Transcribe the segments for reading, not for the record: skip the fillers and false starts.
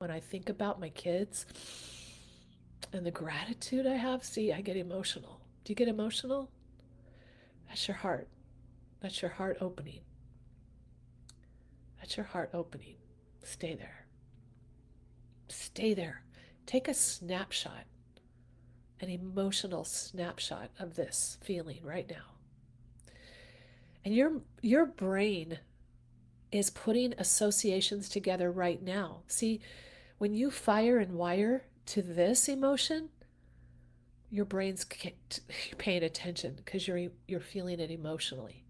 When I think about my kids and the gratitude I have, see, I get emotional. Do you get emotional? That's your heart. That's your heart opening. That's your heart opening. Stay there. Stay there. Take a snapshot, an emotional snapshot of this feeling right now. And your brain is putting associations together right now. See, when you fire and wire to this emotion, your brain's paying attention because you're feeling it emotionally.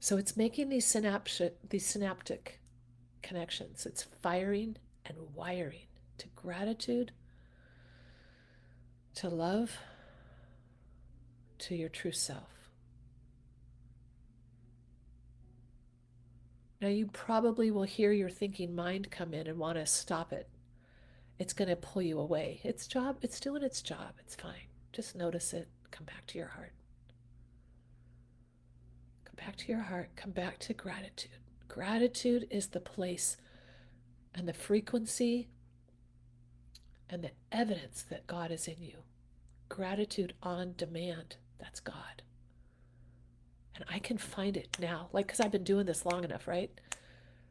So it's making these synaptic connections. It's firing and wiring to gratitude, to love, to your true self. Now you probably will hear your thinking mind come in and want to stop it. It's going to pull you away. It's doing its job. It's fine. Just notice it. Come back to your heart. Come back to your heart. Come back to gratitude. Gratitude is the place and the frequency and the evidence that God is in you. Gratitude on demand. That's God. And I can find it now, like, because I've been doing this long enough, right?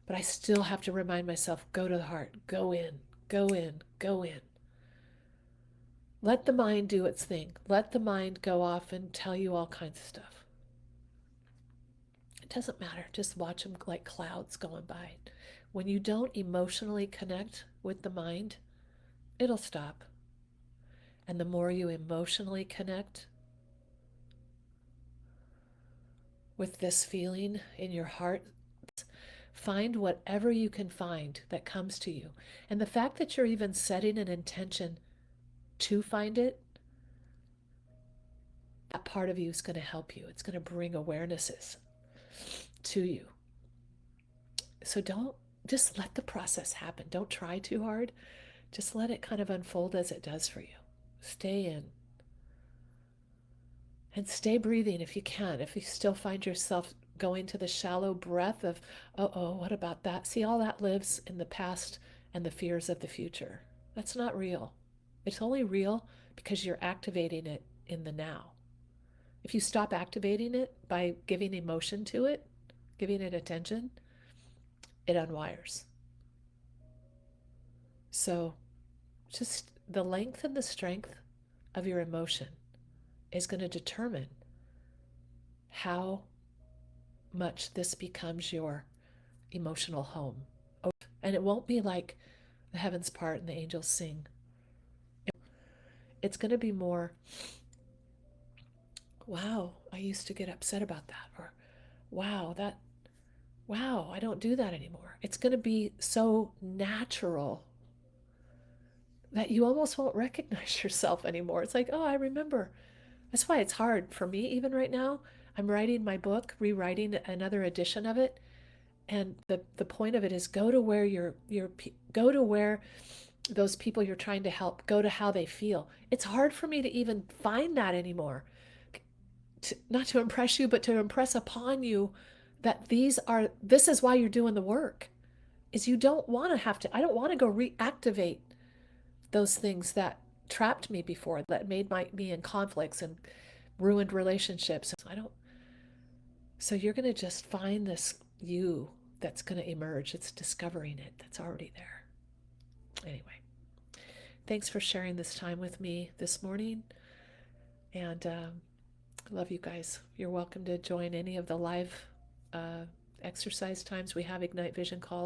But I still have to remind myself, go to the heart, go in, go in, go in. Let the mind do its thing. Let the mind go off and tell you all kinds of stuff. It doesn't matter. Just watch them like clouds going by. When you don't emotionally connect with the mind, it'll stop. And the more you emotionally connect with this feeling in your heart, find whatever you can find that comes to you. And the fact that you're even setting an intention to find it, that part of you is going to help you. It's going to bring awarenesses to you. So don't just let the process happen. Don't try too hard. Just let it kind of unfold as it does for you. Stay in and stay breathing if you can. If you still find yourself going to the shallow breath of, oh, what about that? See, all that lives in the past and the fears of the future. That's not real. It's only real because you're activating it in the now. If you stop activating it by giving emotion to it, giving it attention, it unwires. So just the length and the strength of your emotion is going to determine how much this becomes your emotional home. And it won't be like the heavens part and the angels sing. It's going to be more, wow, I used to get upset about that. Or, wow, I don't do that anymore. It's going to be so natural that you almost won't recognize yourself anymore. It's like, oh, I remember. That's why it's hard for me, even right now. I'm writing my book, rewriting another edition of it. And the point of it is go to where go to where those people you're trying to help, go to how they feel. It's hard for me to even find that anymore. Not to impress you, but to impress upon you that this is why you're doing the work. Is you don't want to have to, I don't want to go reactivate those things that trapped me before, that made me in conflicts and ruined relationships. I don't. So you're going to just find this you that's going to emerge. It's discovering it that's already there. Anyway, thanks for sharing this time with me this morning. And love you guys. You're welcome to join any of the live exercise times. We have Ignite Vision calls.